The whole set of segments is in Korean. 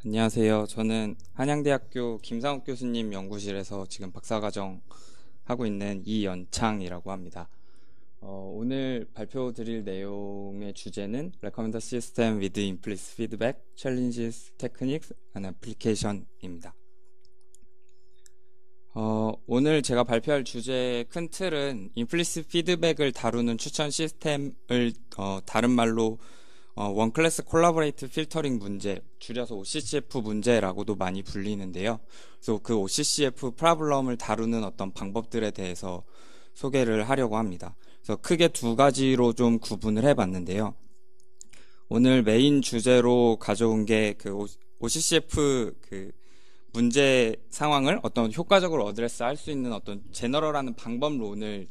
안녕하세요. 저는 한양대학교 김상욱 교수님 연구실에서 지금 박사과정 하고 있는 이연창이라고 합니다. 오늘 발표 드릴 내용의 주제는 Recommender System with Implicit Feedback, Challenges, Techniques and Application입니다. 오늘 제가 발표할 주제의 큰 틀은 Implicit Feedback을 다루는 추천 시스템을 다른 말로 원클래스 콜라보레이티브 필터링 문제, 줄여서 OCCF 문제라고도 많이 불리는데요. 그래서 그 OCCF 프로블럼을 다루는 어떤 방법들에 대해서 소개를 하려고 합니다. 그래서 크게 두 가지로 좀 구분을 해봤는데요. 오늘 메인 주제로 가져온 게 그 OCCF 그 문제 상황을 어떤 효과적으로 어드레스 할 수 있는 어떤 제너럴하는 방법론을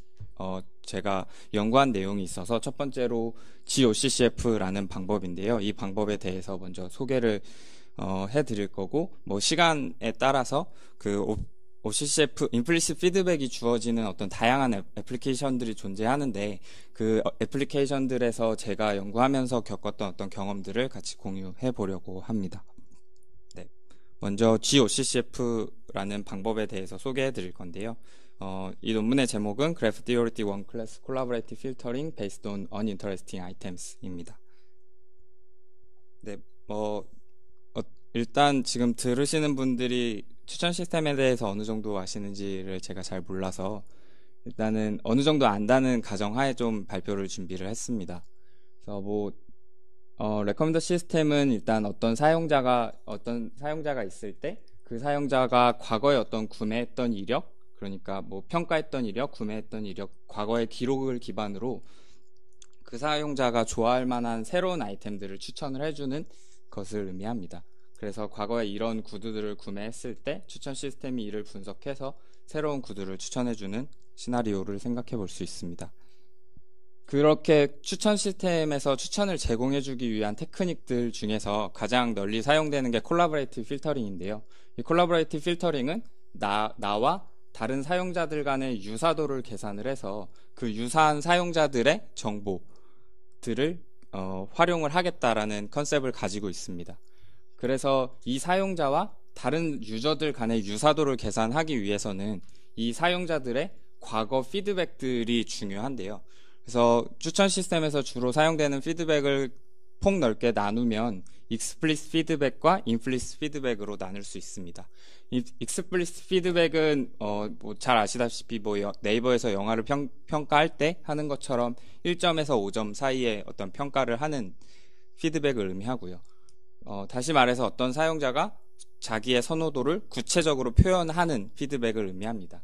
제가 연구한 내용이 있어서 첫 번째로 GOCCF라는 방법인데요. 이 방법에 대해서 먼저 소개를 해드릴 거고, 뭐 시간에 따라서 그 OCCF 임플리시트 피드백이 주어지는 어떤 다양한 애플리케이션들이 존재하는데 그 애플리케이션들에서 제가 연구하면서 겪었던 어떤 경험들을 같이 공유해 보려고 합니다. 네, 먼저 GOCCF라는 방법에 대해서 소개해 드릴 건데요. 이 논문의 제목은 Graph Theoretic One Class Collaborative Filtering Based on Uninteresting Items입니다. 네, 일단 지금 들으시는 분들이 추천 시스템에 대해서 어느 정도 아시는지를 제가 잘 몰라서 일단은 어느 정도 안다는 가정하에 좀 발표를 준비를 했습니다. 그래서 레커멘더 시스템은 일단 어떤 사용자가 있을 때 그 사용자가 과거에 어떤 구매했던 이력, 그러니까 뭐 평가했던 이력, 구매했던 이력, 과거의 기록을 기반으로 그 사용자가 좋아할 만한 새로운 아이템들을 추천을 해주는 것을 의미합니다. 그래서 과거에 이런 구두들을 구매했을 때 추천 시스템이 이를 분석해서 새로운 구두를 추천해주는 시나리오를 생각해 볼 수 있습니다. 그렇게 추천 시스템에서 추천을 제공해주기 위한 테크닉들 중에서 가장 널리 사용되는 게 콜라보레이티브 필터링인데요. 이 콜라보레이티브 필터링은 나와 다른 사용자들 간의 유사도를 계산을 해서 그 유사한 사용자들의 정보들을 활용을 하겠다라는 컨셉을 가지고 있습니다. 그래서 이 사용자와 다른 유저들 간의 유사도를 계산하기 위해서는 이 사용자들의 과거 피드백들이 중요한데요. 그래서 추천 시스템에서 주로 사용되는 피드백을 폭넓게 나누면 익스플리시트 피드백과 임플리시트 피드백으로 나눌 수 있습니다. 익스플리시트 피드백은 잘 아시다시피 네이버에서 영화를 평가할 때 하는 것처럼 1점에서 5점 사이에 어떤 평가를 하는 피드백을 의미하고요. 다시 말해서 어떤 사용자가 자기의 선호도를 구체적으로 표현하는 피드백을 의미합니다.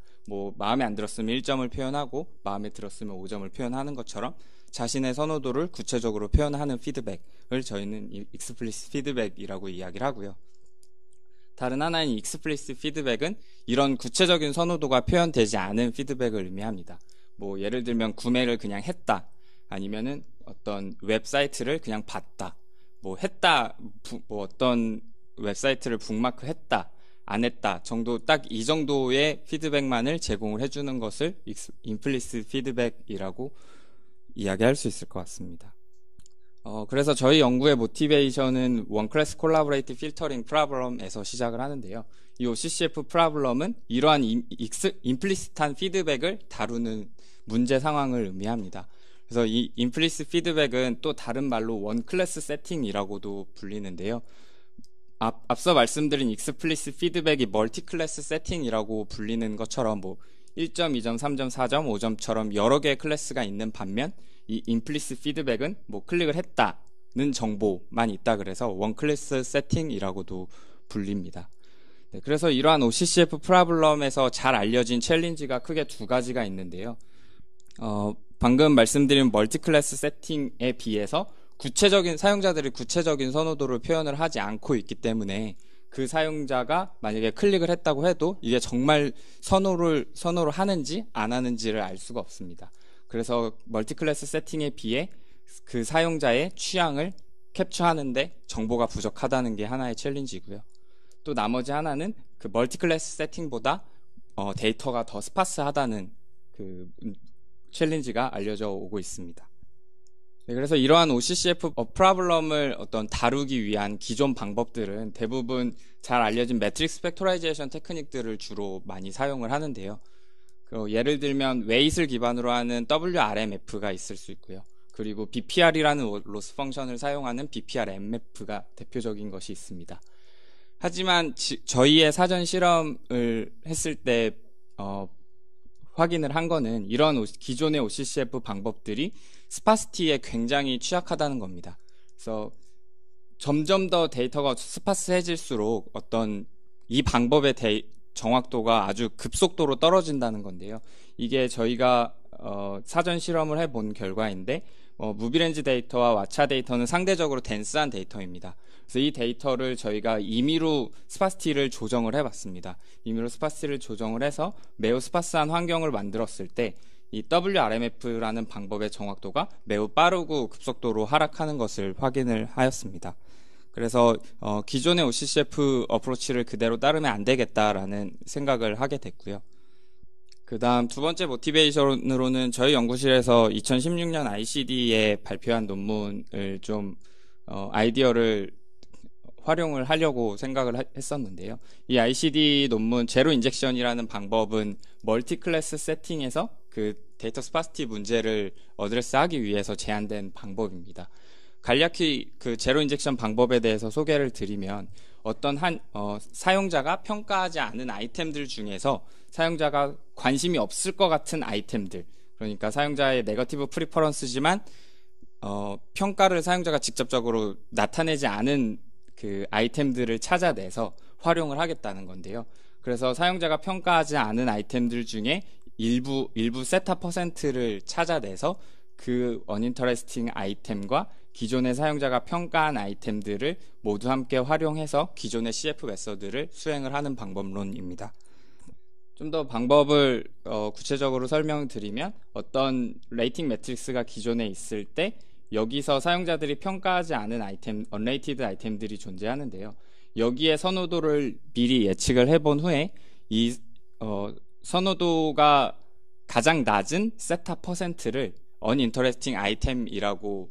마음에 안 들었으면 1점을 표현하고 마음에 들었으면 5점을 표현하는 것처럼 자신의 선호도를 구체적으로 표현하는 피드백을 저희는 익스플리시트 피드백이라고 이야기를 하고요. 다른 하나인 익스플리시트 피드백은 이런 구체적인 선호도가 표현되지 않은 피드백을 의미합니다. 예를 들면 구매를 그냥 했다, 아니면은 어떤 웹사이트를 그냥 봤다, 어떤 웹사이트를 북마크 했다, 안 했다 정도, 딱 이 정도의 피드백만을 제공을 해주는 것을 임플리시트 피드백이라고 이야기할 수 있을 것 같습니다. 그래서 저희 연구의 모티베이션은 원클래스 콜라보레이티브 필터링 프로블럼에서 시작을 하는데요. 이 OCCF 프로블럼은 이러한 임플리시트한 피드백을 다루는 문제 상황을 의미합니다. 그래서 이 임플리시트 피드백은 또 다른 말로 원클래스 세팅이라고도 불리는데요. 앞서 말씀드린 익스플리시트 피드백이 멀티클래스 세팅이라고 불리는 것처럼 1점, 2점, 3점, 4점, 5점처럼 여러 개의 클래스가 있는 반면 이 임플리시트 피드백은 클릭을 했다는 정보만 있다 그래서 원클래스 세팅이라고도 불립니다. 네, 그래서 이러한 OCCF 프로블럼에서 잘 알려진 챌린지가 크게 두 가지가 있는데요. 방금 말씀드린 멀티클래스 세팅에 비해서 사용자들이 구체적인 선호도를 표현을 하지 않고 있기 때문에 그 사용자가 만약에 클릭을 했다고 해도 이게 정말 선호를 하는지 안 하는지를 알 수가 없습니다. 그래서 멀티클래스 세팅에 비해 그 사용자의 취향을 캡처하는데 정보가 부족하다는 게 하나의 챌린지고요. 또 나머지 하나는 그 멀티클래스 세팅보다 데이터가 더 스파스하다는 그 챌린지가 알려져 오고 있습니다. 네, 그래서 이러한 OCCF 프로블럼을 어떤 다루기 위한 기존 방법들은 대부분 잘 알려진 매트릭스 팩토라이제이션 테크닉들을 주로 많이 사용을 하는데요. 예를 들면 웨이트를 기반으로 하는 WRMF가 있을 수 있고요. 그리고 BPR이라는 로스 펑션을 사용하는 BPRMF가 대표적인 것이 있습니다. 하지만 저희의 사전 실험을 했을 때 확인을 한 거는 이런 기존의 OCCF 방법들이 스파시티에 굉장히 취약하다는 겁니다. 그래서 점점 더 데이터가 스파스해질수록 어떤 이 방법의 정확도가 아주 급속도로 떨어진다는 건데요. 이게 저희가 사전 실험을 해본 결과인데 무비렌즈 데이터와 왓차 데이터는 상대적으로 덴스한 데이터입니다. 그래서 이 데이터를 저희가 임의로 스파시티를 조정을 해봤습니다. 임의로 스파시티를 조정을 해서 매우 스파스한 환경을 만들었을 때 이 WRMF라는 방법의 정확도가 매우 빠르고 급속도로 하락하는 것을 확인을 하였습니다. 그래서 기존의 OCCF 어프로치를 그대로 따르면 안 되겠다라는 생각을 하게 됐고요. 그 다음 두 번째 모티베이션으로는 저희 연구실에서 2016년 ICD에 발표한 논문을 좀 아이디어를 활용을 하려고 생각을 했었는데요. 이 ICD 논문 제로 인젝션이라는 방법은 멀티 클래스 세팅에서 그 데이터 스파시티 문제를 어드레스하기 위해서 제안된 방법입니다. 간략히 그 제로 인젝션 방법에 대해서 소개를 드리면 어떤 사용자가 평가하지 않은 아이템들 중에서 사용자가 관심이 없을 것 같은 아이템들, 그러니까 사용자의 네거티브 프리퍼런스지만 평가를 사용자가 직접적으로 나타내지 않은 그 아이템들을 찾아내서 활용을 하겠다는 건데요. 그래서 사용자가 평가하지 않은 아이템들 중에 일부 세타 퍼센트를 찾아내서 그 어닝터레스팅 아이템과 기존의 사용자가 평가한 아이템들을 모두 함께 활용해서 기존의 CF 메서드를 수행을 하는 방법론입니다. 좀 더 방법을 구체적으로 설명드리면 어떤 레이팅 매트릭스가 기존에 있을 때 여기서 사용자들이 평가하지 않은 아이템, 언레이티드 아이템들이 존재하는데요. 여기에 선호도를 미리 예측을 해본 후에 이 선호도가 가장 낮은 세타 퍼센트를 uninteresting 아이템이라고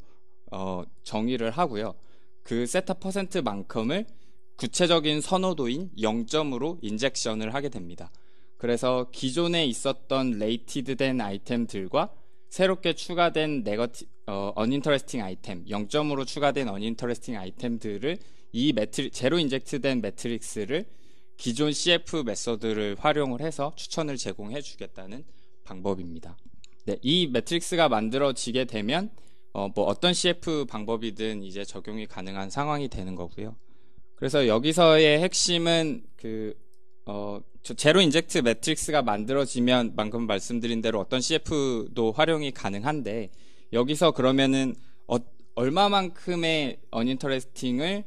정의를 하고요. 그 세타 퍼센트만큼을 구체적인 선호도인 0점으로 인젝션을 하게 됩니다. 그래서 기존에 있었던 레이티드된 아이템들과 새롭게 추가된 uninteresting 아이템, 0점으로 추가된 uninteresting 아이템들을 이 제로 인젝트된 매트릭스를 기존 CF 메서드를 활용을 해서 추천을 제공해 주겠다는 방법입니다. 네, 이 매트릭스가 만들어지게 되면 어떤 CF 방법이든 이제 적용이 가능한 상황이 되는 거고요. 그래서 여기서의 핵심은 제로 인젝트 매트릭스가 만들어지면 방금 말씀드린 대로 어떤 CF도 활용이 가능한데 여기서 그러면은 얼마만큼의 uninteresting을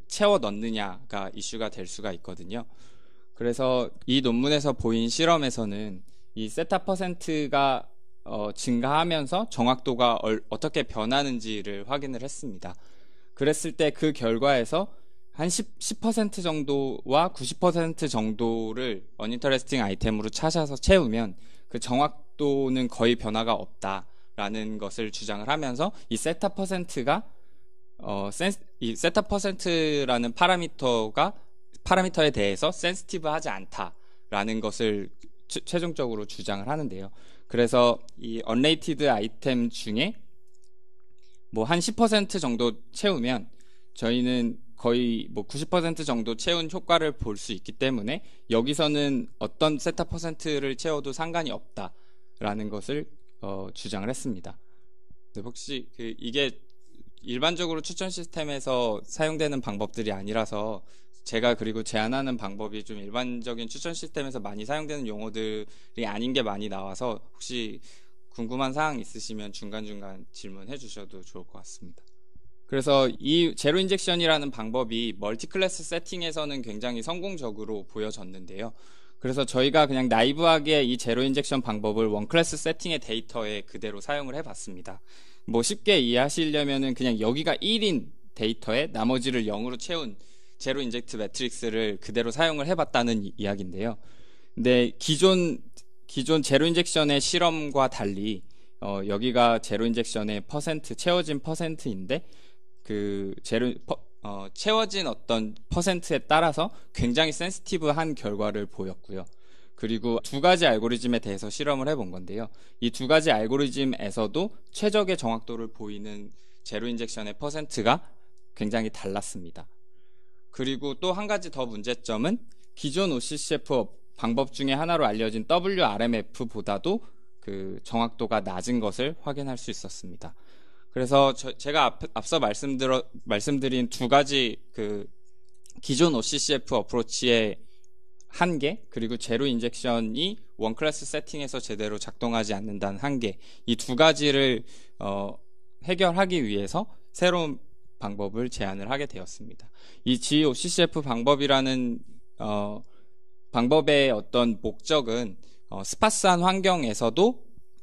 채워 넣느냐가 이슈가 될 수가 있거든요. 그래서 이 논문에서 보인 실험에서는 이 세타 퍼센트가 증가하면서 정확도가 어떻게 변하는지를 확인을 했습니다. 그랬을 때 그 결과에서 한 10% 정도와 90% 정도를 uninteresting 아이템으로 찾아서 채우면 그 정확도는 거의 변화가 없다라는 것을 주장을 하면서 이 세타 퍼센트가 이 세타 퍼센트라는 파라미터에 대해서 센시티브하지 않다라는 것을 최종적으로 주장을 하는데요. 그래서 이 unrated 아이템 중에 한 10% 정도 채우면 저희는 거의 90% 정도 채운 효과를 볼 수 있기 때문에 여기서는 어떤 세타 퍼센트를 채워도 상관이 없다라는 것을 주장을 했습니다. 네, 혹시 이게 일반적으로 추천 시스템에서 사용되는 방법들이 아니라서 제가 그리고 제안하는 방법이 좀 일반적인 추천 시스템에서 많이 사용되는 용어들이 아닌 게 많이 나와서 혹시 궁금한 사항 있으시면 중간중간 질문해 주셔도 좋을 것 같습니다. 그래서 이 제로 인젝션이라는 방법이 멀티 클래스 세팅에서는 굉장히 성공적으로 보여졌는데요. 그래서 저희가 그냥 나이브하게 이 제로 인젝션 방법을 원 클래스 세팅의 데이터에 그대로 사용을 해봤습니다. 쉽게 이해하시려면은 그냥 여기가 1인 데이터에 나머지를 0으로 채운 제로 인젝트 매트릭스를 그대로 사용을 해봤다는 이야기인데요. 근데 기존 제로 인젝션의 실험과 달리 여기가 제로 인젝션의 채워진 퍼센트인데 채워진 어떤 퍼센트에 따라서 굉장히 센시티브한 결과를 보였고요. 그리고 두 가지 알고리즘에 대해서 실험을 해본 건데요. 이 두 가지 알고리즘에서도 최적의 정확도를 보이는 제로 인젝션의 퍼센트가 굉장히 달랐습니다. 그리고 또 한 가지 더 문제점은 기존 OCCF 방법 중에 하나로 알려진 WRMF보다도 그 정확도가 낮은 것을 확인할 수 있었습니다. 그래서 제가 앞서 말씀드린 두 가지 그 기존 OCCF 어프로치의 한계, 그리고 제로 인젝션이 원 클래스 세팅에서 제대로 작동하지 않는다는 한계, 이 두 가지를 해결하기 위해서 새로운 방법을 제안을 하게 되었습니다. 이 GOCCF 방법이라는 방법의 어떤 목적은 스파스한 환경에서도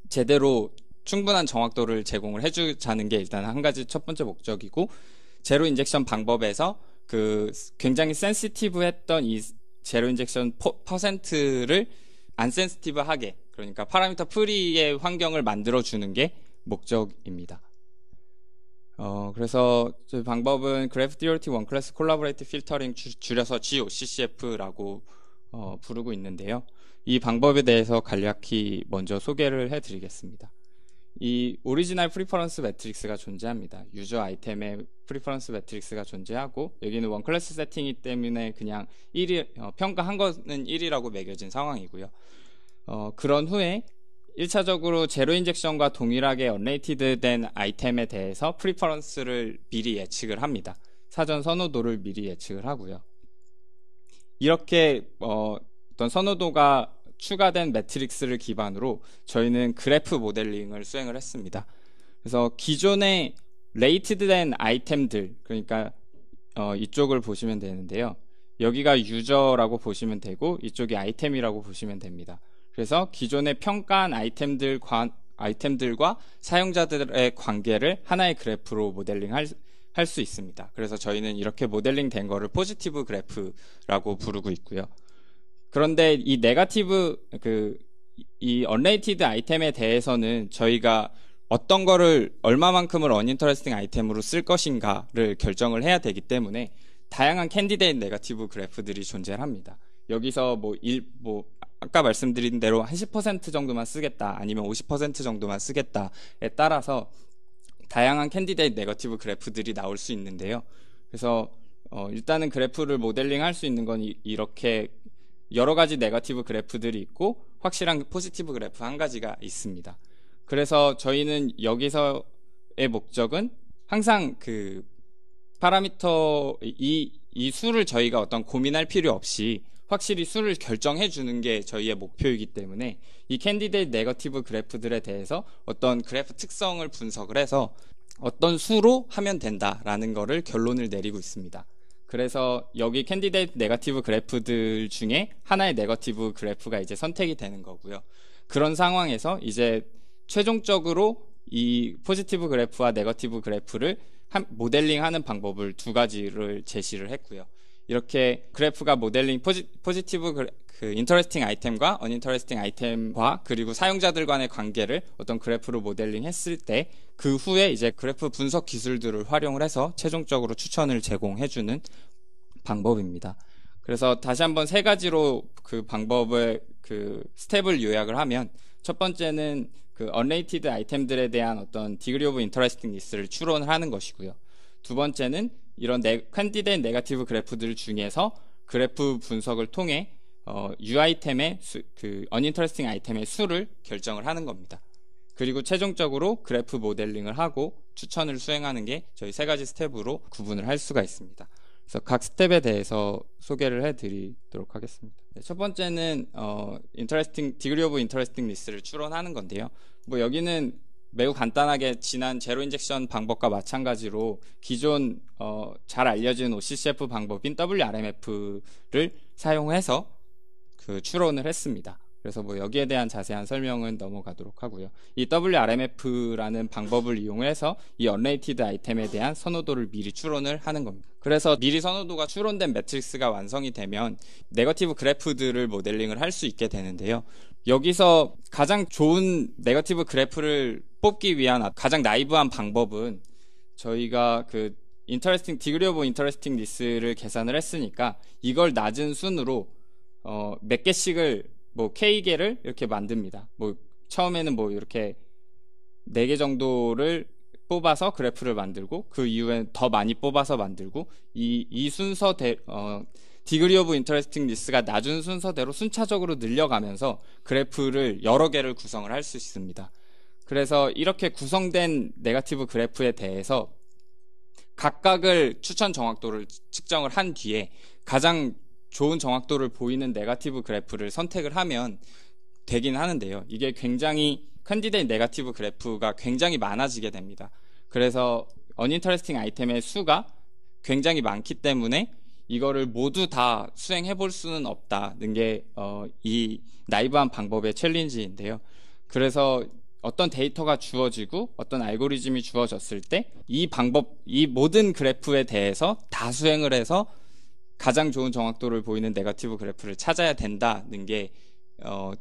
제대로 충분한 정확도를 제공을 해주자는 게 일단 한 가지 첫 번째 목적이고, 제로 인젝션 방법에서 그 굉장히 센시티브했던 이 제로 인젝션 퍼센트를 안 센시티브하게, 그러니까 파라미터 프리의 환경을 만들어주는 게 목적입니다. 그래서 저희 방법은 Graph Theoretic One Class Collaborative Filtering, 줄여서 GOCCF라고 부르고 있는데요. 이 방법에 대해서 간략히 먼저 소개를 해드리겠습니다. 이 오리지널 프리퍼런스 매트릭스가 존재합니다. 유저 아이템의 프리퍼런스 매트릭스가 존재하고, 여기는 원 클래스 세팅이기 때문에 그냥 평가한 거는 1이라고 매겨진 상황이고요. 그런 후에 1차적으로 제로 인젝션과 동일하게 언레이티드 된 아이템에 대해서 프리퍼런스를 미리 예측을 합니다. 사전 선호도를 미리 예측을 하고요. 이렇게 어떤 선호도가 추가된 매트릭스를 기반으로 저희는 그래프 모델링을 수행을 했습니다. 그래서 기존의 레이티드된 아이템들, 그러니까 이쪽을 보시면 되는데요. 여기가 유저라고 보시면 되고 이쪽이 아이템이라고 보시면 됩니다. 그래서 기존에 평가한 아이템들과 사용자들의 관계를 하나의 그래프로 모델링할 수 있습니다. 그래서 저희는 이렇게 모델링 된 거를 포지티브 그래프라고 부르고 있고요. 그런데 이 이 언레이티드 아이템에 대해서는 저희가 어떤 거를 얼마만큼을 언인터레스팅 아이템으로 쓸 것인가를 결정을 해야 되기 때문에 다양한 캔디데이트 네거티브 그래프들이 존재합니다. 여기서 아까 말씀드린 대로 한 10% 정도만 쓰겠다, 아니면 50% 정도만 쓰겠다에 따라서 다양한 캔디데이트 네거티브 그래프들이 나올 수 있는데요. 그래서 일단은 그래프를 모델링 할 수 있는 건 이렇게 여러 가지 네거티브 그래프들이 있고 확실한 포지티브 그래프 한 가지가 있습니다. 그래서 저희는 여기서의 목적은 항상 그 파라미터 이 수를 저희가 어떤 고민할 필요 없이 확실히 수를 결정해 주는 게 저희의 목표이기 때문에 이 캔디데이트 네거티브 그래프들에 대해서 어떤 그래프 특성을 분석을 해서 어떤 수로 하면 된다라는 거를 결론을 내리고 있습니다. 그래서 여기 캔디데이트 네거티브 그래프들 중에 하나의 네거티브 그래프가 이제 선택이 되는 거고요. 그런 상황에서 이제 최종적으로 이 포지티브 그래프와 네거티브 그래프를 모델링하는 방법을 두 가지를 제시를 했고요. 이렇게 그래프가 모델링 포지티브 인터레스팅 아이템과 언인터레스팅 아이템과 그리고 사용자들 간의 관계를 어떤 그래프로 모델링 했을 때 그 후에 이제 그래프 분석 기술들을 활용을 해서 최종적으로 추천을 제공해주는 방법입니다. 그래서 다시 한번 세 가지로 그 방법을 스텝을 요약을 하면, 첫 번째는 그 언레이티드 아이템들에 대한 어떤 디그리 오브 인터레스팅니스를 추론을 하는 것이고요. 두 번째는 이런 캔디데이트 네거티브 그래프들 중에서 그래프 분석을 통해 U아이템의 언인터레스팅 아이템의 수를 결정을 하는 겁니다. 그리고 최종적으로 그래프 모델링을 하고 추천을 수행하는 게 저희 세 가지 스텝으로 구분을 할 수가 있습니다. 그래서 각 스텝에 대해서 소개를 해드리도록 하겠습니다. 첫 번째는 디그리 오브 인터레스팅니스를 추론하는 건데요. 여기는 매우 간단하게 지난 제로 인젝션 방법과 마찬가지로 기존 잘 알려진 OCCF 방법인 WRMF를 사용해서 추론을 했습니다. 그래서 여기에 대한 자세한 설명은 넘어가도록 하고요. 이 WRMF라는 방법을 이용해서 이 언레이티드 아이템에 대한 선호도를 미리 추론을 하는 겁니다. 그래서 미리 선호도가 추론된 매트릭스가 완성이 되면 네거티브 그래프들을 모델링을 할 수 있게 되는데요. 여기서 가장 좋은 네거티브 그래프를 뽑기 위한 가장 나이브한 방법은 저희가 그 디그리 오브 인터레스팅니스를 계산을 했으니까 이걸 낮은 순으로 몇 개씩을 뭐 K개를 이렇게 만듭니다. 뭐 처음에는 뭐 이렇게 4개 정도를 뽑아서 그래프를 만들고 그 이후엔 더 많이 뽑아서 만들고 이 순서 디그리 오브 인터레스팅니스가 낮은 순서대로 순차적으로 늘려가면서 그래프를 여러 개를 구성을 할 수 있습니다. 그래서 이렇게 구성된 네거티브 그래프에 대해서 각각을 추천 정확도를 측정을 한 뒤에 가장 좋은 정확도를 보이는 네거티브 그래프를 선택을 하면 되긴 하는데요. 이게 굉장히 캔디데이트 네거티브 그래프가 굉장히 많아지게 됩니다. 그래서 어닝터레스팅 아이템의 수가 굉장히 많기 때문에 이거를 모두 다 수행해 볼 수는 없다는 게 이 나이브한 방법의 챌린지인데요. 그래서 어떤 데이터가 주어지고 어떤 알고리즘이 주어졌을 때 이 모든 그래프에 대해서 다 수행을 해서 가장 좋은 정확도를 보이는 네거티브 그래프를 찾아야 된다는 게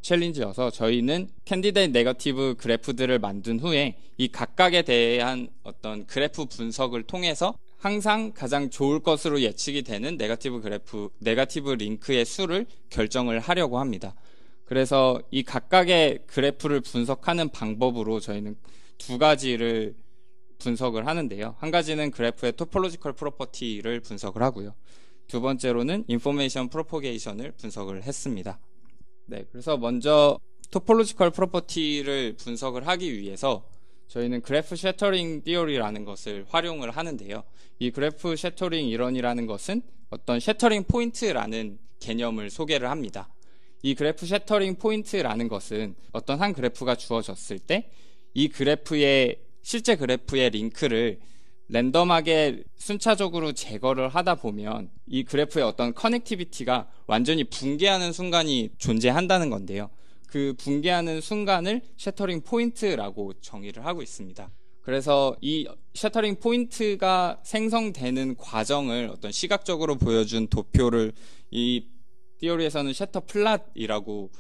챌린지여서 저희는 캔디데이트 네거티브 그래프들을 만든 후에 이 각각에 대한 어떤 그래프 분석을 통해서 항상 가장 좋을 것으로 예측이 되는 네거티브 링크의 수를 결정을 하려고 합니다. 그래서 이 각각의 그래프를 분석하는 방법으로 저희는 2가지를 분석을 하는데요. 한 가지는 그래프의 토폴로지컬 프로퍼티를 분석을 하고요. 2번째로는 인포메이션 프로포게이션을 분석을 했습니다. 네, 그래서 먼저 토폴로지컬 프로퍼티를 분석을 하기 위해서 저희는 그래프 셔터링 티어리라는 것을 활용을 하는데요. 이 그래프 셔터링 이론이라는 것은 어떤 셔터링 포인트라는 개념을 소개를 합니다. 이 그래프 셔터링 포인트라는 것은 어떤 한 그래프가 주어졌을 때 이 실제 그래프의 링크를 랜덤하게 순차적으로 제거를 하다 보면 이 그래프의 어떤 커넥티비티가 완전히 붕괴하는 순간이 존재한다는 건데요. 그 붕괴하는 순간을 셔터링 포인트라고 정의를 하고 있습니다. 그래서 이 셔터링 포인트가 생성되는 과정을 어떤 시각적으로 보여준 도표를 이 티어리에서는 셔터 플랫이라고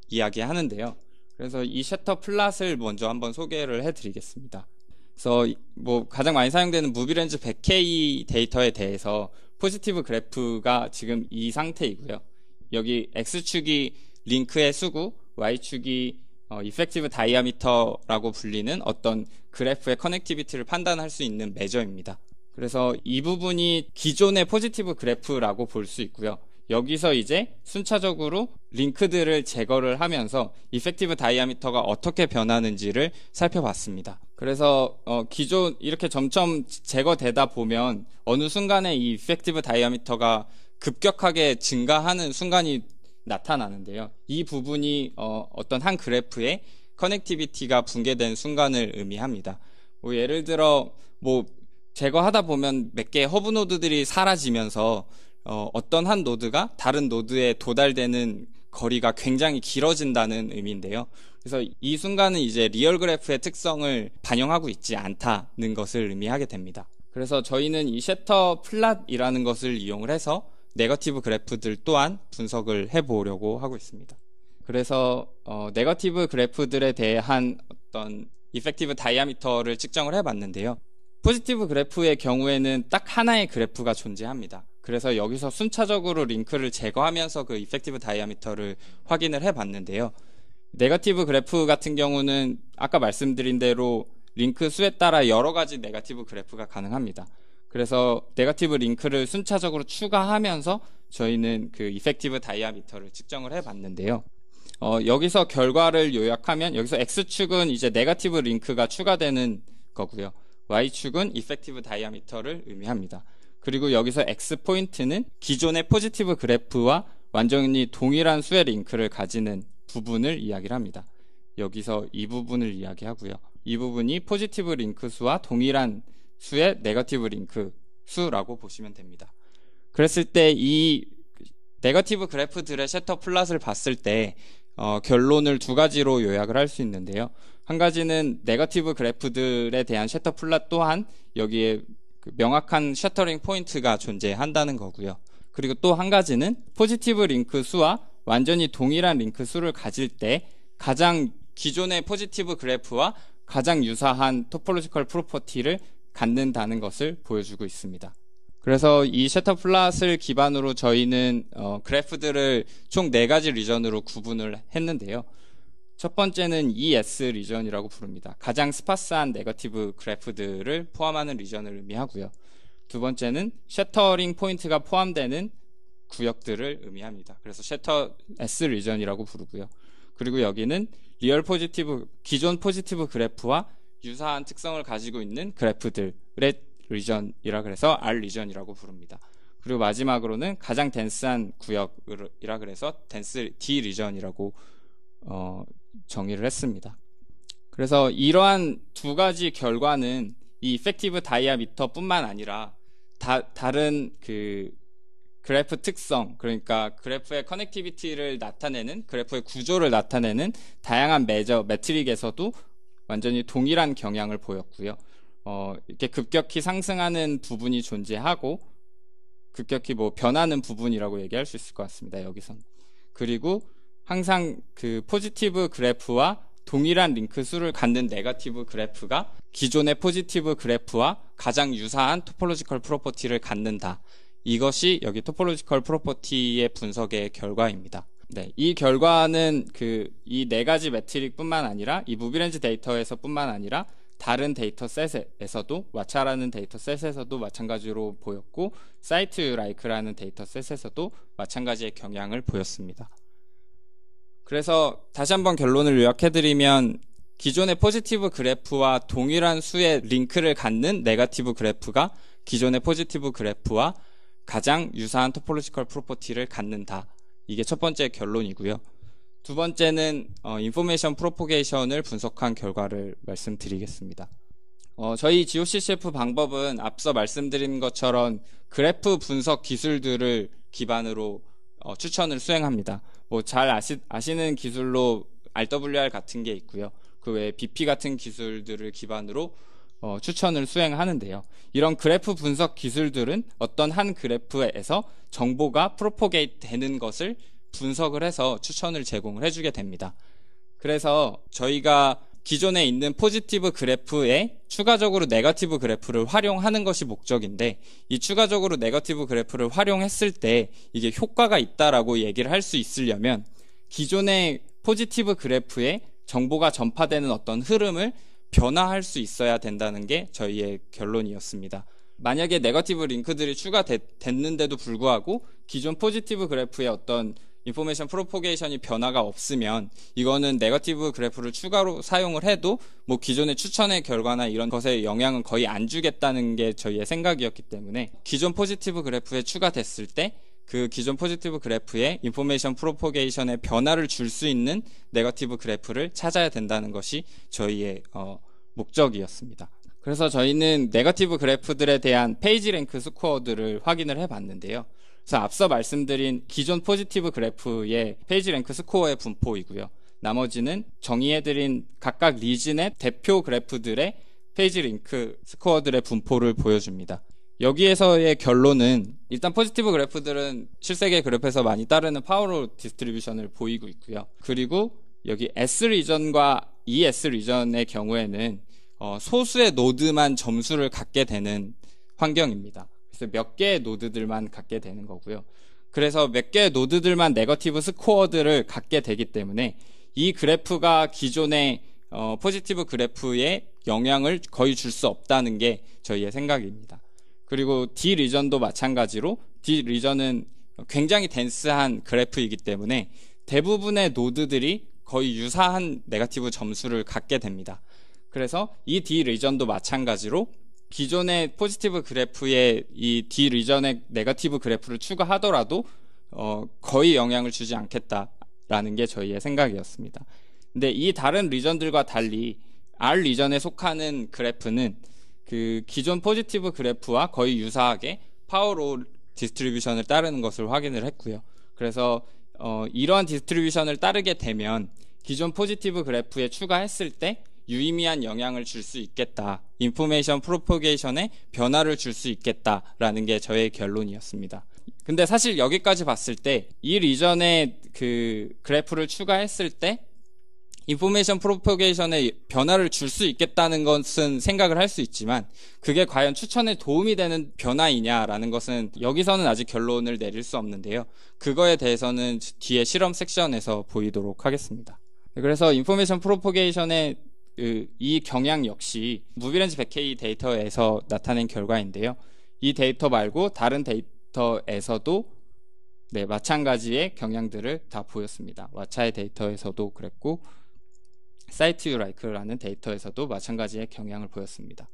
이야기하는데요. 그래서 이 셔터 플랫을 먼저 한번 소개를 해드리겠습니다. 그래서 뭐 가장 많이 사용되는 무비렌즈 100K 데이터에 대해서 포지티브 그래프가 지금 이 상태이고요. 여기 X축이 링크의 수고, Y축이 이펙티브 다이아미터라고 불리는 어떤 그래프의 커넥티비티를 판단할 수 있는 매저입니다. 그래서 이 부분이 기존의 포지티브 그래프라고 볼 수 있고요. 여기서 이제 순차적으로 링크들을 제거를 하면서 이펙티브 다이아미터가 어떻게 변하는지를 살펴봤습니다. 그래서 기존 이렇게 점점 제거되다 보면 어느 순간에 이 이펙티브 다이아미터가 급격하게 증가하는 순간이 나타나는데요. 이 부분이 어떤 한 그래프의 커넥티비티가 붕괴된 순간을 의미합니다. 뭐 예를 들어 뭐 제거하다 보면 몇 개의 허브 노드들이 사라지면서 어떤 한 노드가 다른 노드에 도달되는 거리가 굉장히 길어진다는 의미인데요. 그래서 이 순간은 이제 리얼 그래프의 특성을 반영하고 있지 않다는 것을 의미하게 됩니다. 그래서 저희는 이 셔터 플랫이라는 것을 이용을 해서 네거티브 그래프들 또한 분석을 해보려고 하고 있습니다. 그래서 네거티브 그래프들에 대한 어떤 이펙티브 다이아미터를 측정을 해봤는데요. 포지티브 그래프의 경우에는 딱 하나의 그래프가 존재합니다. 그래서 여기서 순차적으로 링크를 제거하면서 그 이펙티브 다이아미터를 확인을 해봤는데요. 네거티브 그래프 같은 경우는 아까 말씀드린 대로 링크 수에 따라 여러 가지 네거티브 그래프가 가능합니다. 그래서 네거티브 링크를 순차적으로 추가하면서 저희는 그 이펙티브 다이아미터를 측정을 해봤는데요. 여기서 결과를 요약하면 여기서 X축은 이제 네거티브 링크가 추가되는 거고요. Y축은 이펙티브 다이아미터를 의미합니다. 그리고 여기서 X포인트는 기존의 포지티브 그래프와 완전히 동일한 수의 링크를 가지는 부분을 이야기를 합니다. 여기서 이 부분을 이야기하고요. 이 부분이 포지티브 링크 수와 동일한 수의 네거티브 링크 수라고 보시면 됩니다. 그랬을 때 이 네거티브 그래프들의 셔터 플랫을 봤을 때 결론을 2가지로 요약을 할 수 있는데요. 한 가지는 네거티브 그래프들에 대한 셔터 플랫 또한 여기에 명확한 셔터링 포인트가 존재한다는 거고요. 그리고 또 한 가지는 포지티브 링크 수와 완전히 동일한 링크 수를 가질 때 가장 기존의 포지티브 그래프와 가장 유사한 토폴로지컬 프로퍼티를 갖는다는 것을 보여주고 있습니다. 그래서 이 셔터 플롯을 기반으로 저희는 그래프들을 총 4가지 리전으로 구분을 했는데요. 첫 번째는 ES 리전이라고 부릅니다. 가장 스파스한 네거티브 그래프들을 포함하는 리전을 의미하고요. 두 번째는 셔터링 포인트가 포함되는 구역들을 의미합니다. 그래서 셔터 S 리전이라고 부르고요. 그리고 여기는 리얼 포지티브, 기존 포지티브 그래프와 유사한 특성을 가지고 있는 그래프들의 리전이라 그래서 R 리전이라고 부릅니다. 그리고 마지막으로는 가장 덴스한 구역이라 그래서 덴스 D 리전이라고 정의를 했습니다. 그래서 이러한 2가지 결과는 이 이펙티브 다이아미터뿐만 아니라 다른 그래프 특성, 그러니까 그래프의 커넥티비티를 나타내는, 그래프의 구조를 나타내는 다양한 매트릭에서도 완전히 동일한 경향을 보였고요. 이렇게 급격히 상승하는 부분이 존재하고 급격히 변하는 부분이라고 얘기할 수 있을 것 같습니다. 여기선. 그리고 항상 그 포지티브 그래프와 동일한 링크 수를 갖는 네거티브 그래프가 기존의 포지티브 그래프와 가장 유사한 토폴로지컬 프로퍼티를 갖는다. 이것이 여기 토폴로지컬 프로퍼티의 분석의 결과입니다. 네, 이 결과는 이 4가지 매트릭뿐만 아니라 이 무비렌즈 데이터에서뿐만 아니라 다른 데이터셋에서도 왓챠라는 데이터셋에서도 마찬가지로 보였고 사이트 라이크라는 데이터셋에서도 마찬가지의 경향을 보였습니다. 그래서 다시 한번 결론을 요약해드리면 기존의 포지티브 그래프와 동일한 수의 링크를 갖는 네거티브 그래프가 기존의 포지티브 그래프와 가장 유사한 토폴로지컬 프로퍼티를 갖는다. 이게 첫 번째 결론이고요. 두 번째는 인포메이션 프로포게이션을 분석한 결과를 말씀드리겠습니다. 저희 GeoCCF 방법은 앞서 말씀드린 것처럼 그래프 분석 기술들을 기반으로 추천을 수행합니다. 잘 아시는 기술로 RWR 같은 게 있고요. 그 외에 BP 같은 기술들을 기반으로 추천을 수행하는데요. 이런 그래프 분석 기술들은 어떤 한 그래프에서 정보가 프로포게이트 되는 것을 분석을 해서 추천을 제공을 해주게 됩니다. 그래서 저희가 기존에 있는 포지티브 그래프에 추가적으로 네거티브 그래프를 활용하는 것이 목적인데 이 추가적으로 네거티브 그래프를 활용했을 때 이게 효과가 있다라고 얘기를 할 수 있으려면 기존의 포지티브 그래프에 정보가 전파되는 어떤 흐름을 변화할 수 있어야 된다는 게 저희의 결론이었습니다. 만약에 네거티브 링크들이 추가됐는데도 불구하고 기존 포지티브 그래프의 어떤 인포메이션 프로포게이션이 변화가 없으면 이거는 네거티브 그래프를 추가로 사용을 해도 기존의 추천의 결과나 이런 것에 영향은 거의 안 주겠다는 게 저희의 생각이었기 때문에 기존 포지티브 그래프에 추가됐을 때 그 기존 포지티브 그래프의 인포메이션 프로포게이션에 변화를 줄 수 있는 네거티브 그래프를 찾아야 된다는 것이 저희의 목적이었습니다. 그래서 저희는 네거티브 그래프들에 대한 페이지 랭크 스코어들을 확인을 해봤는데요. 그래서 앞서 말씀드린 기존 포지티브 그래프의 페이지 랭크 스코어의 분포이고요. 나머지는 정의해드린 각각 리즌의 대표 그래프들의 페이지 링크 스코어들의 분포를 보여줍니다. 여기에서의 결론은 일단 포지티브 그래프들은 실세계 그래프에서 많이 따르는 파워로 디스트리뷰션을 보이고 있고요. 그리고 여기 S 리전과 ES 리전의 경우에는 소수의 노드만 점수를 갖게 되는 환경입니다. 그래서 몇 개의 노드들만 갖게 되는 거고요. 그래서 몇 개의 노드들만 네거티브 스코어들을 갖게 되기 때문에 이 그래프가 기존의 포지티브 그래프에 영향을 거의 줄 수 없다는 게 저희의 생각입니다. 그리고 D 리전도 마찬가지로 D 리전은 굉장히 덴스한 그래프이기 때문에 대부분의 노드들이 거의 유사한 네거티브 점수를 갖게 됩니다. 그래서 이 D 리전도 마찬가지로 기존의 포지티브 그래프에 이 D 리전의 네거티브 그래프를 추가하더라도 거의 영향을 주지 않겠다라는 게 저희의 생각이었습니다. 근데 이 다른 리전들과 달리 R 리전에 속하는 그래프는 그 기존 포지티브 그래프와 거의 유사하게 파워로 디스트리뷰션을 따르는 것을 확인을 했고요. 그래서 이러한 디스트리뷰션을 따르게 되면 기존 포지티브 그래프에 추가했을 때 유의미한 영향을 줄 수 있겠다. 인포메이션 프로포게이션에 변화를 줄 수 있겠다라는 게 저의 결론이었습니다. 근데 사실 여기까지 봤을 때 이 리전에 그 그래프를 추가했을 때 인포메이션 프로포게이션에 변화를 줄 수 있겠다는 것은 생각을 할 수 있지만 그게 과연 추천에 도움이 되는 변화이냐라는 것은 여기서는 아직 결론을 내릴 수 없는데요. 그거에 대해서는 뒤에 실험 섹션에서 보이도록 하겠습니다. 그래서 인포메이션 프로포게이션의 이 경향 역시 무비렌즈 100K 데이터에서 나타낸 결과인데요. 이 데이터 말고 다른 데이터에서도 마찬가지의 경향들을 다 보였습니다. 왓챠의 데이터에서도 그랬고 사이트 유 라이크라는 데이터에서도 마찬가지의 경향을 보였습니다.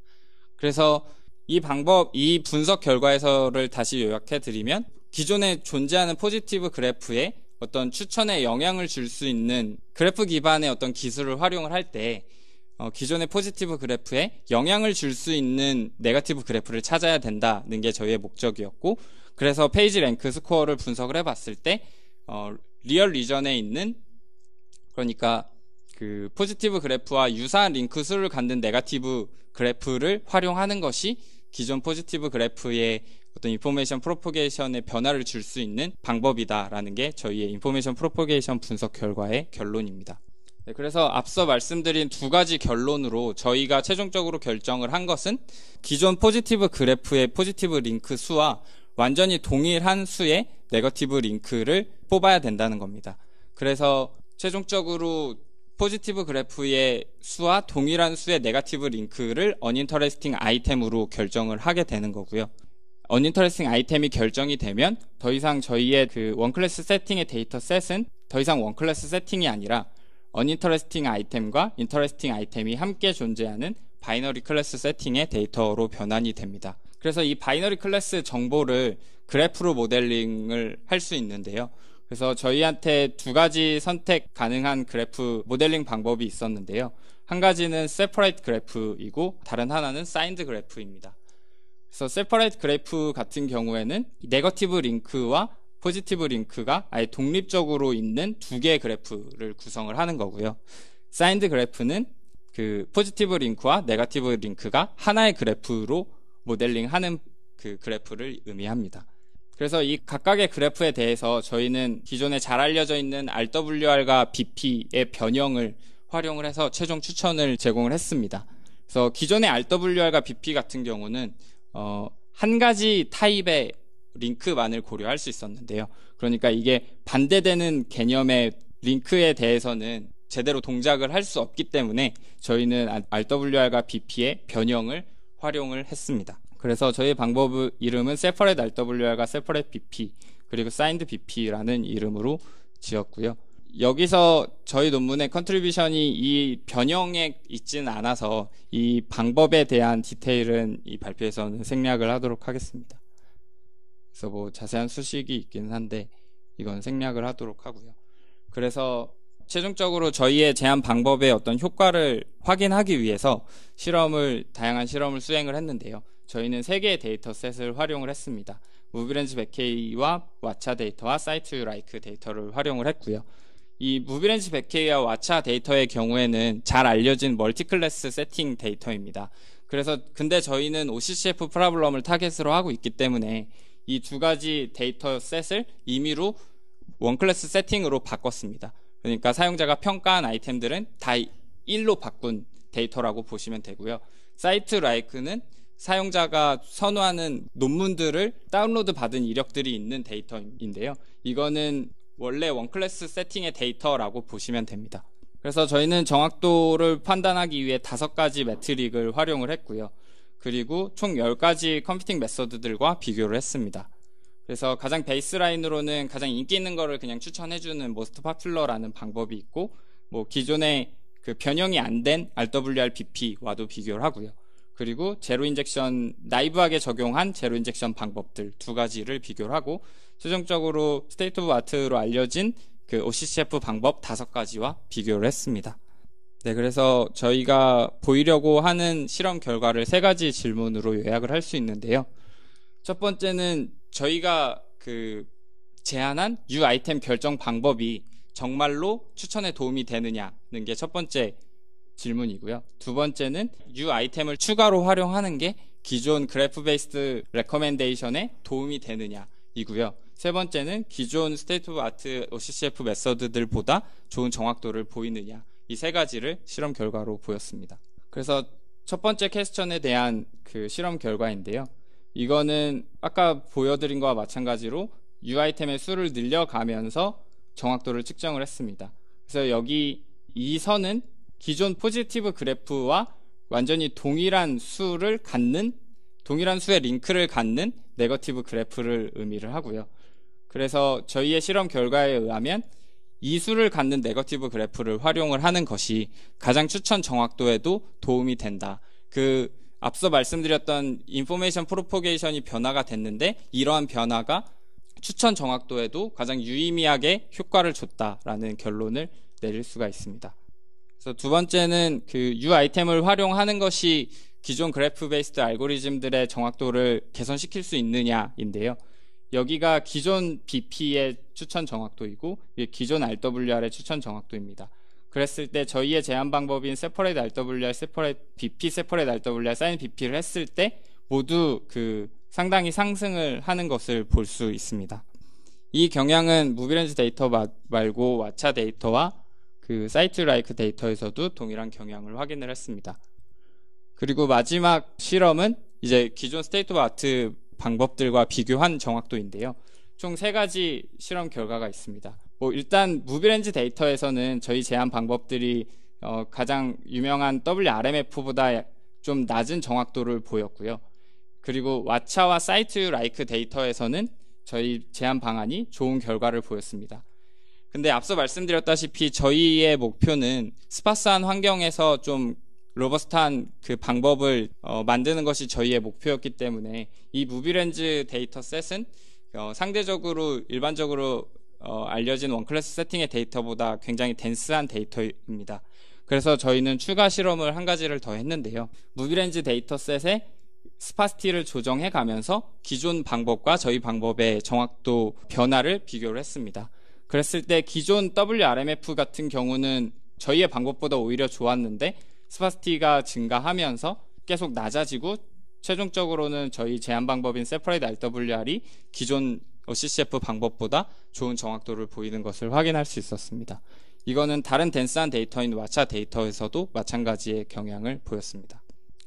그래서 이 분석 결과에서를 다시 요약해 드리면 기존에 존재하는 포지티브 그래프에 어떤 추천에 영향을 줄 수 있는 그래프 기반의 어떤 기술을 활용을 할 때 기존의 포지티브 그래프에 영향을 줄 수 있는 네거티브 그래프를 찾아야 된다는 게 저희의 목적이었고, 그래서 페이지 랭크 스코어를 분석을 해봤을 때 리얼 리전에 있는, 그러니까 그 포지티브 그래프와 유사한 링크 수를 갖는 네거티브 그래프를 활용하는 것이 기존 포지티브 그래프의 어떤 인포메이션 프로포게이션에 변화를 줄 수 있는 방법이다라는 게 저희의 인포메이션 프로포게이션 분석 결과의 결론입니다. 그래서 앞서 말씀드린 두 가지 결론으로 저희가 최종적으로 결정을 한 것은 기존 포지티브 그래프의 포지티브 링크 수와 완전히 동일한 수의 네거티브 링크를 뽑아야 된다는 겁니다. 그래서 최종적으로 포지티브 그래프의 수와 동일한 수의 네거티브 링크를 어닝터레스팅 아이템으로 결정을 하게 되는 거고요. 어닝터레스팅 아이템이 결정이 되면 더 이상 저희의 그 원클래스 세팅의 데이터 셋은 더 이상 원클래스 세팅이 아니라 어닝터레스팅 아이템과 인터레스팅 아이템이 함께 존재하는 바이너리 클래스 세팅의 데이터로 변환이 됩니다. 그래서 이 바이너리 클래스 정보를 그래프로 모델링을 할 수 있는데요. 그래서 저희한테 두 가지 선택 가능한 그래프 모델링 방법이 있었는데요. 한 가지는 separate 그래프이고 다른 하나는 signed 그래프입니다. 그래서 separate 그래프 같은 경우에는 네거티브 링크와 포지티브 링크가 아예 독립적으로 있는 두 개의 그래프를 구성을 하는 거고요. signed 그래프는 그 포지티브 링크와 네거티브 링크가 하나의 그래프로 모델링하는 그 그래프를 의미합니다. 그래서 이 각각의 그래프에 대해서 저희는 기존에 잘 알려져 있는 RWR과 BP의 변형을 활용을 해서 최종 추천을 제공을 했습니다. 그래서 기존의 RWR과 BP 같은 경우는 한 가지 타입의 링크만을 고려할 수 있었는데요. 그러니까 이게 반대되는 개념의 링크에 대해서는 제대로 동작을 할 수 없기 때문에 저희는 RWR과 BP의 변형을 활용을 했습니다. 그래서 저희 방법 이름은 separate RWR과 separate BP 그리고 signed BP라는 이름으로 지었고요. 여기서 저희 논문의 컨트리뷰션이 이 변형에 있지는 않아서 이 방법에 대한 디테일은 이 발표에서는 생략을 하도록 하겠습니다. 그래서 뭐 자세한 수식이 있긴 한데 이건 생략을 하도록 하고요. 그래서 최종적으로 저희의 제안 방법의 어떤 효과를 확인하기 위해서 다양한 실험을 수행을 했는데요. 저희는 3개의 데이터셋을 활용을 했습니다. 무비렌즈 100K와 왓챠 데이터와 사이트 유 라이크 데이터를 활용을 했고요. 이 무비렌즈 100K와 왓챠 데이터의 경우에는 잘 알려진 멀티클래스 세팅 데이터입니다. 그래서 근데 저희는 OCCF 프로블럼을 타겟으로 하고 있기 때문에 이 두 가지 데이터셋을 임의로 원클래스 세팅으로 바꿨습니다. 그러니까 사용자가 평가한 아이템들은 다 1로 바꾼 데이터라고 보시면 되고요. 사이트 라이크는 사용자가 선호하는 논문들을 다운로드 받은 이력들이 있는 데이터인데요. 이거는 원래 원클래스 세팅의 데이터라고 보시면 됩니다. 그래서 저희는 정확도를 판단하기 위해 5가지 매트릭을 활용을 했고요. 그리고 총 10가지 컴퓨팅 메서드들과 비교를 했습니다. 그래서 가장 베이스라인으로는 가장 인기 있는 거를 그냥 추천해주는 most popular라는 방법이 있고, 뭐 기존에 그 변형이 안 된 RWR BP와도 비교를 하고요. 그리고 제로 인젝션, 나이브하게 적용한 제로 인젝션 방법들 2가지를 비교를 하고, 최종적으로 스테이트 오브 아트로 알려진 그 OCCF 방법 5가지와 비교를 했습니다. 네, 그래서 저희가 보이려고 하는 실험 결과를 3가지 질문으로 요약을 할 수 있는데요. 첫 번째는 저희가 그 제안한 U 아이템 결정 방법이 정말로 추천에 도움이 되느냐는 게 첫 번째 질문이고요. 두 번째는 U 아이템을 추가로 활용하는 게 기존 그래프 베이스드 레커멘데이션에 도움이 되느냐, 이고요. 세 번째는 기존 스테이트 오브 아트 OCCF 메서드들보다 좋은 정확도를 보이느냐. 이 세 가지를 실험 결과로 보였습니다. 그래서 첫 번째 퀘스천에 대한 그 실험 결과인데요. 이거는 아까 보여드린 거와 마찬가지로 U 아이템의 수를 늘려가면서 정확도를 측정을 했습니다. 그래서 여기 이 선은 기존 포지티브 그래프와 완전히 동일한 수의 링크를 갖는 네거티브 그래프를 의미를 하고요. 그래서 저희의 실험 결과에 의하면 이 수를 갖는 네거티브 그래프를 활용을 하는 것이 가장 추천 정확도에도 도움이 된다. 앞서 말씀드렸던 인포메이션 프로포게이션이 변화가 됐는데 이러한 변화가 추천 정확도에도 가장 유의미하게 효과를 줬다라는 결론을 내릴 수가 있습니다. 그래서 두 번째는 U 아이템을 활용하는 것이 기존 그래프 베이스드 알고리즘들의 정확도를 개선시킬 수 있느냐인데요. 여기가 기존 BP의 추천 정확도이고 기존 RWR의 추천 정확도입니다. 그랬을 때 저희의 제한 방법인 separate RWR, separate BP, separate RWR, sin BP를 했을 때 모두 상당히 상승을 하는 것을 볼 수 있습니다. 이 경향은 무비렌즈 데이터 말고 왓챠 데이터와 사이트 라이크 데이터에서도 동일한 경향을 확인을 했습니다. 그리고 마지막 실험은 이제 기존 스테이트 오브 아트 방법들과 비교한 정확도인데요. 총 3가지 실험 결과가 있습니다. 일단 무비렌즈 데이터에서는 저희 제한 방법들이 가장 유명한 WRMF보다 좀 낮은 정확도를 보였고요. 그리고 왓챠와 사이트 라이크 데이터에서는 저희 제한 방안이 좋은 결과를 보였습니다. 근데 앞서 말씀드렸다시피 저희의 목표는 스파스한 환경에서 좀 로버스트한 방법을 만드는 것이 저희의 목표였기 때문에 이 무비렌즈 데이터셋은 상대적으로 일반적으로 알려진 원클래스 세팅의 데이터보다 굉장히 덴스한 데이터입니다. 그래서 저희는 추가 실험을 한 가지를 더 했는데요. 무비렌즈 데이터셋의 스파시티를 조정해 가면서 기존 방법과 저희 방법의 정확도 변화를 비교를 했습니다. 그랬을 때 기존 WRMF 같은 경우는 저희의 방법보다 오히려 좋았는데 스파시티가 증가하면서 계속 낮아지고 최종적으로는 저희 제한 방법인 separate RWR이 기존 OCCF 방법보다 좋은 정확도를 보이는 것을 확인할 수 있었습니다. 이거는 다른 덴스한 데이터인 왓챠 데이터에서도 마찬가지의 경향을 보였습니다.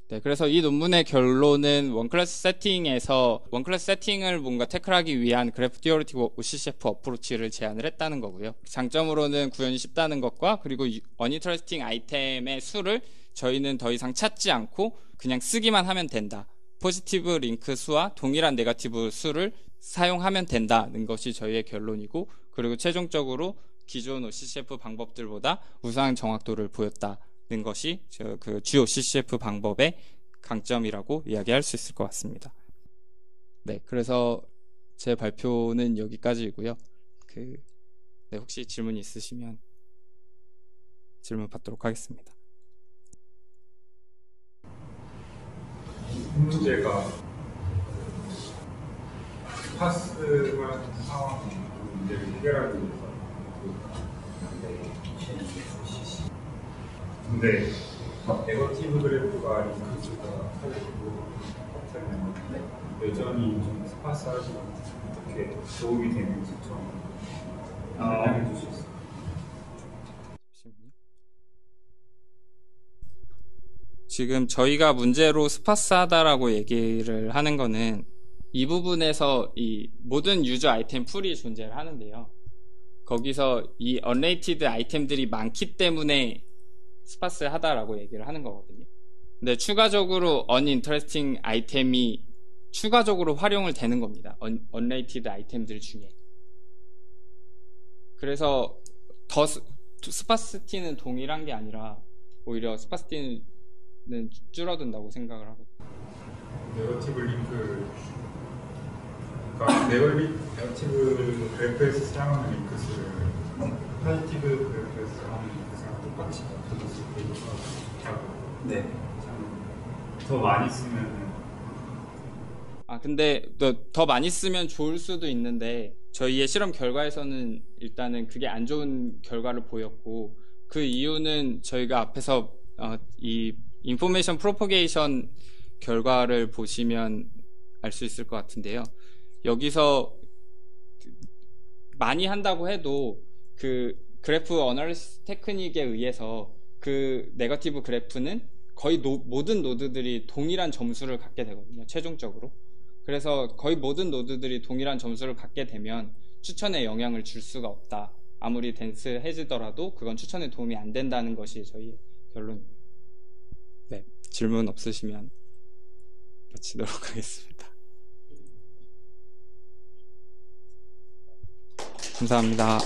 네, 그래서 이 논문의 결론은 원클래스 세팅을 뭔가 태클하기 위한 그래프 디오리틱 OCCF 어프로치를 제안을 했다는 거고요. 장점으로는 구현이 쉽다는 것과 그리고 어니터레스팅 아이템의 수를 저희는 더 이상 찾지 않고 그냥 쓰기만 하면 된다. 포지티브 링크 수와 동일한 네거티브 수를 사용하면 된다는 것이 저희의 결론이고, 그리고 최종적으로 기존 OCCF 방법들보다 우수한 정확도를 보였다는 것이 주요 OCCF 방법의 강점이라고 이야기할 수 있을 것 같습니다. 네, 그래서 제 발표는 여기까지이고요. 네, 혹시 질문 있으시면 질문 받도록 하겠습니다. 문제가 파스가 상황 문제를 해결하기 위해서 근데 네거티브 그래프가 링크수가 커지고 하면 여전히 좀 스파스하지 어떻게 도움이 되는지 좀 설명해 주실 수 있어요? 지금 저희가 문제로 스파스하다라고 얘기를 하는 거는 이 부분에서 이 모든 유저 아이템 풀이 존재를 하는데요. 거기서 이 unrated 아이템들이 많기 때문에 스파스하다라고 얘기를 하는 거거든요. 근데 추가적으로 uninteresting 아이템이 추가적으로 활용을 되는 겁니다. unrated 아이템들 중에. 그래서 더 스파시티는 동일한 게 아니라 오히려 스파시티는 줄어든다고 생각을 하거든요. 네거티브 링크, 그러니까 네거티브 그래프에서 사용하는 링크수를 포지티브 그래프에서 사용하는 링크수랑 똑같이 맞춰줬을 때 좋다고. 네. 더 많이 쓰면 근데 더 많이 쓰면 좋을 수도 있는데 저희의 실험 결과에서는 일단은 그게 안 좋은 결과를 보였고, 그 이유는 저희가 앞에서 이 인포메이션 프로포게이션 결과를 보시면 알 수 있을 것 같은데요. 여기서 많이 한다고 해도 그 그래프 어널리시스 테크닉에 의해서 그 네거티브 그래프는 거의 모든 노드들이 동일한 점수를 갖게 되거든요. 최종적으로. 그래서 거의 모든 노드들이 동일한 점수를 갖게 되면 추천에 영향을 줄 수가 없다. 아무리 덴스해지더라도 그건 추천에 도움이 안 된다는 것이 저희 결론입니다. 네, 질문 없으시면 마치도록 하겠습니다. 감사합니다.